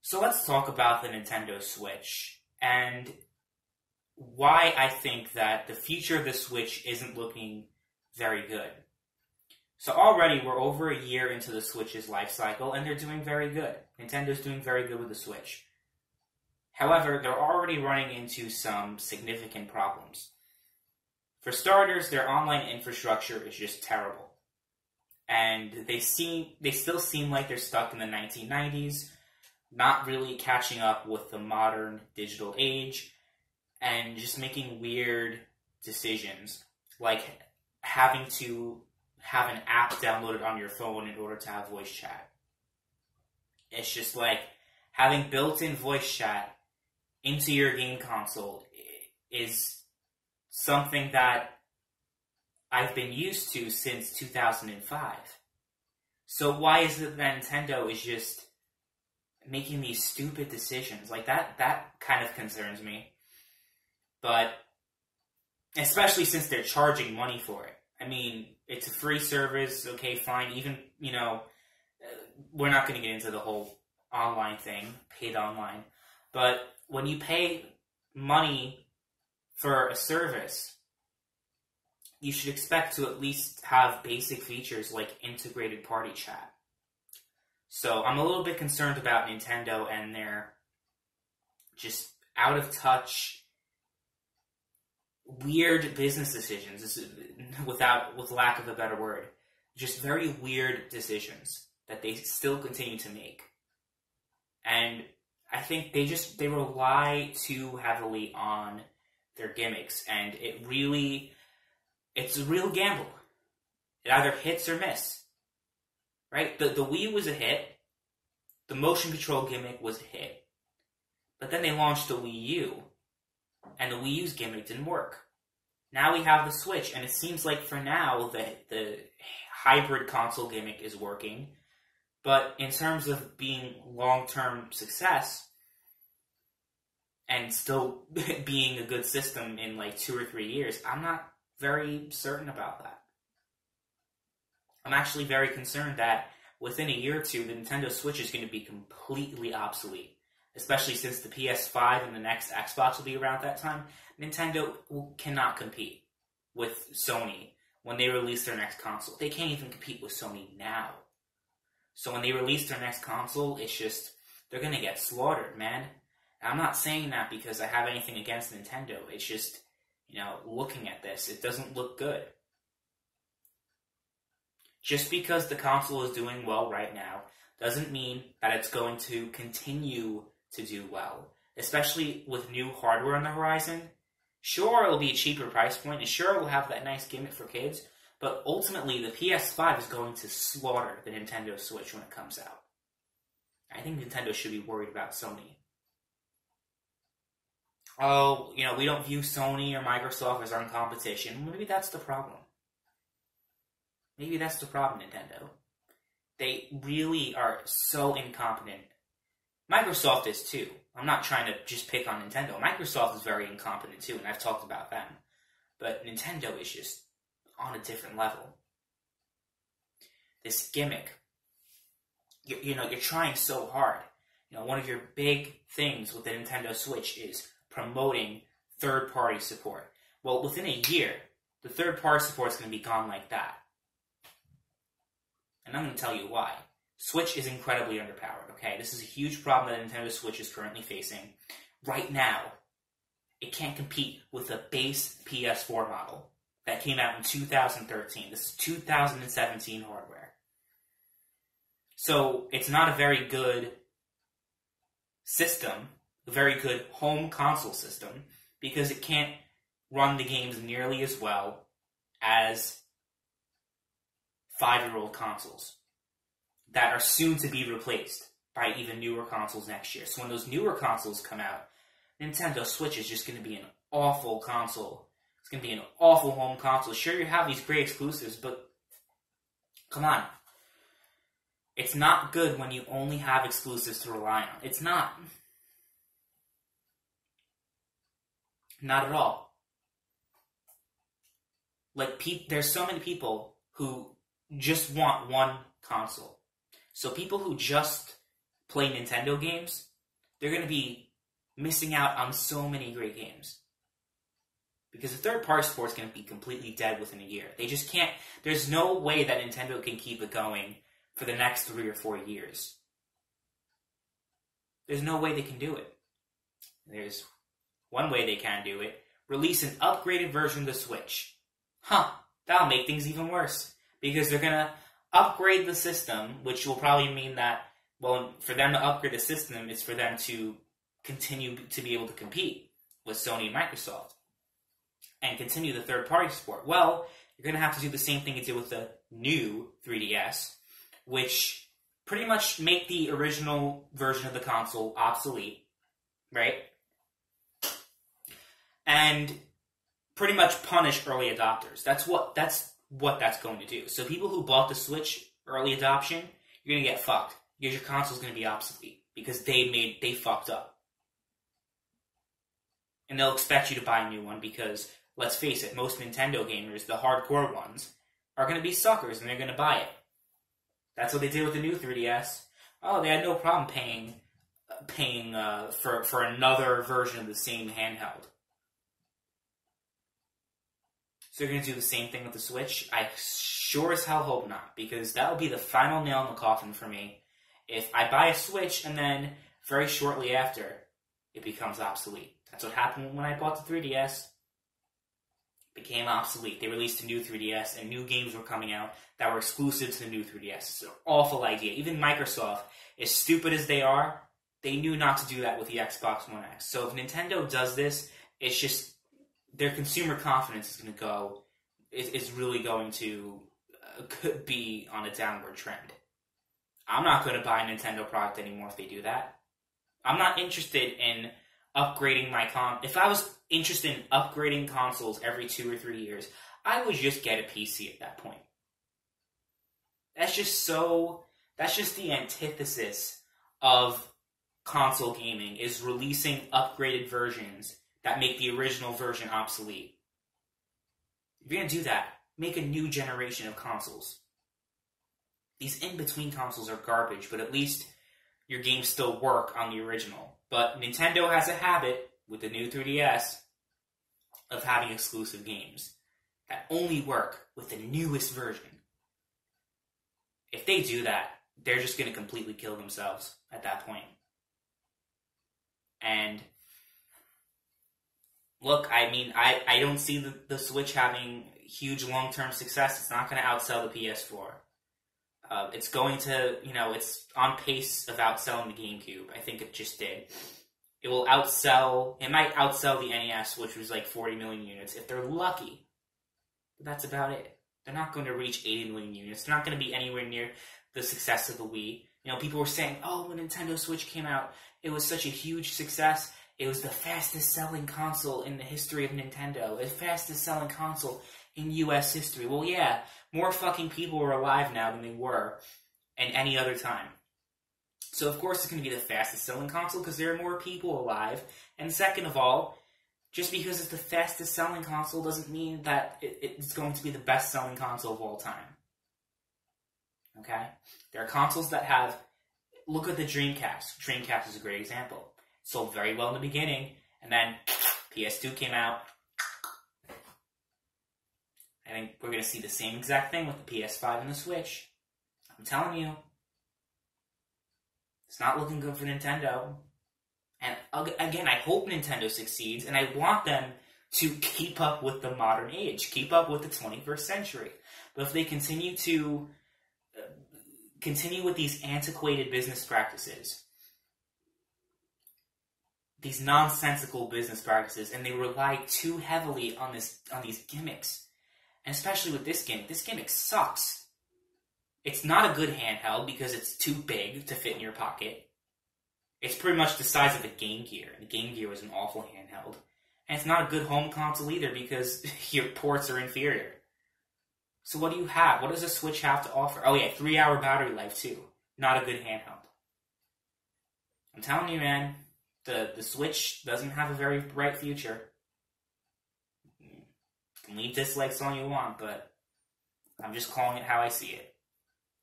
So let's talk about the Nintendo Switch and why I think that the future of the Switch isn't looking very good. So already we're over a year into the Switch's life cycle and they're doing very good. Nintendo's doing very good with the Switch. However, they're already running into some significant problems. For starters, their online infrastructure is just terrible. And they still seem like they're stuck in the 1990s, not really catching up with the modern digital age, and just making weird decisions, like having to have an app downloaded on your phone in order to have voice chat. It's just like having built-in voice chat into your game console is something that I've been used to since 2005. So why is it that Nintendo is just making these stupid decisions? Like, that kind of concerns me. But especially since they're charging money for it. I mean, it's a free service, okay, fine. Even, we're not going to get into the whole online thing, paid online. But when you pay money for a service, you should expect to at least have basic features like integrated party chat. So I'm a little bit concerned about Nintendo and their just out of touch, weird business decisions. This is, with lack of a better word, just very weird decisions that they still continue to make. And I think they rely too heavily on their gimmicks, and it's a real gamble. It either hits or miss, right? The Wii was a hit. The motion control gimmick was a hit. But then they launched the Wii U, and the Wii U's gimmick didn't work. Now we have the Switch, and it seems like for now the hybrid console gimmick is working. But in terms of being long-term success and still being a good system in like 2 or 3 years, I'm not very certain about that. I'm actually very concerned that within a year or two, the Nintendo Switch is going to be completely obsolete. Especially since the PS5 and the next Xbox will be around that time. Nintendo cannot compete with Sony when they release their next console. They can't even compete with Sony now. So when they release their next console, it's just, they're going to get slaughtered, man. And I'm not saying that because I have anything against Nintendo. It's just, looking at this, it doesn't look good. Just because the console is doing well right now doesn't mean that it's going to continue to do well, especially with new hardware on the horizon. Sure, it'll be a cheaper price point, and sure, it'll have that nice gimmick for kids, but ultimately, the PS5 is going to slaughter the Nintendo Switch when it comes out. I think Nintendo should be worried about Sony. Oh, we don't view Sony or Microsoft as our competition. Maybe that's the problem. Maybe that's the problem, Nintendo. They really are so incompetent. Microsoft is too. I'm not trying to just pick on Nintendo. Microsoft is very incompetent too, and I've talked about them. But Nintendo is just on a different level. This gimmick, you're trying so hard. One of your big things with the Nintendo Switch is promoting third-party support. Well, within a year, the third-party support is going to be gone like that. And I'm going to tell you why. Switch is incredibly underpowered, okay? This is a huge problem that Nintendo Switch is currently facing. Right now, it can't compete with the base PS4 model that came out in 2013. This is 2017 hardware. So, it's not a very good system, a very good home console system, because it can't run the games nearly as well as 5-year-old consoles that are soon to be replaced by even newer consoles next year. So when those newer consoles come out, Nintendo Switch is just going to be an awful console. It's going to be an awful home console. Sure, you have these great exclusives, but come on. It's not good when you only have exclusives to rely on. It's not. Not at all. Like, there's so many people who just want one console. So people who just play Nintendo games they're going to be missing out on so many great games. Because the third-party support is going to be completely dead within a year. They just can't... There's no way that Nintendo can keep it going for the next 3 or 4 years. There's no way they can do it. There's one way they can do it. Release an upgraded version of the Switch. That'll make things even worse. Because they're going to upgrade the system, which will probably mean that, well, for them to upgrade the system, it's for them to continue to be able to compete with Sony and Microsoft. And continue the third-party support. Well, you're going to have to do the same thing you did with the new 3DS, which pretty much make the original version of the console obsolete, right? And pretty much punish early adopters. That's what that's going to do. So people who bought the Switch early adoption, you're going to get fucked. Because your console's going to be obsolete. Because they fucked up. And they'll expect you to buy a new one because... Let's face it, most Nintendo gamers, the hardcore ones, are going to be suckers and they're going to buy it. That's what they did with the new 3DS. Oh, they had no problem paying for another version of the same handheld. So they're going to do the same thing with the Switch? I sure as hell hope not, because that will be the final nail in the coffin for me. If I buy a Switch and then very shortly after, it becomes obsolete. That's what happened when I bought the 3DS. Became obsolete. They released a new 3DS and new games were coming out that were exclusive to the new 3DS. It's an awful idea. Even Microsoft, as stupid as they are, they knew not to do that with the Xbox One X. So if Nintendo does this, it's just their consumer confidence is going to go, is really going to could be on a downward trend. I'm not going to buy a Nintendo product anymore if they do that. I'm not interested in upgrading my If I was interested in upgrading consoles every 2 or 3 years, I would just get a PC at that point. That's just the antithesis of console gaming, is releasing upgraded versions that make the original version obsolete. If you're going to do that, make a new generation of consoles. These in-between consoles are garbage, but at least your games still work on the original. But Nintendo has a habit, with the new 3DS, of having exclusive games that only work with the newest version. If they do that, they're just going to completely kill themselves at that point. And look, I mean, I don't see the Switch having huge long-term success. It's not going to outsell the PS4. It's going to, it's on pace of outselling the GameCube. I think it just did. It might outsell the NES, which was like 40 million units, if they're lucky. But that's about it. They're not going to reach 80 million units. They're not going to be anywhere near the success of the Wii. People were saying, oh, when Nintendo Switch came out, it was such a huge success. It was the fastest selling console in the history of Nintendo. The fastest selling console in US history. Well, yeah, more fucking people are alive now than they were at any other time. So, of course, it's going to be the fastest selling console because there are more people alive. And second of all, just because it's the fastest selling console doesn't mean that it's going to be the best selling console of all time. Okay? There are consoles that have... Look at the Dreamcast. Dreamcast is a great example. Sold very well in the beginning, and then PS2 came out. I think we're going to see the same exact thing with the PS5 and the Switch. I'm telling you. It's not looking good for Nintendo. And again, I hope Nintendo succeeds, and I want them to keep up with the modern age, keep up with the 21st century. But if they continue with these antiquated business practices, these nonsensical business practices, and they rely too heavily on these gimmicks, and especially with this gimmick sucks. It's not a good handheld because it's too big to fit in your pocket. It's pretty much the size of a Game Gear, and the Game Gear was an awful handheld. And it's not a good home console either because your ports are inferior. So what do you have? What does a Switch have to offer? Oh yeah, 3-hour battery life too. Not a good handheld. I'm telling you, man, the Switch doesn't have a very bright future. You can leave dislikes all you want, but I'm just calling it how I see it.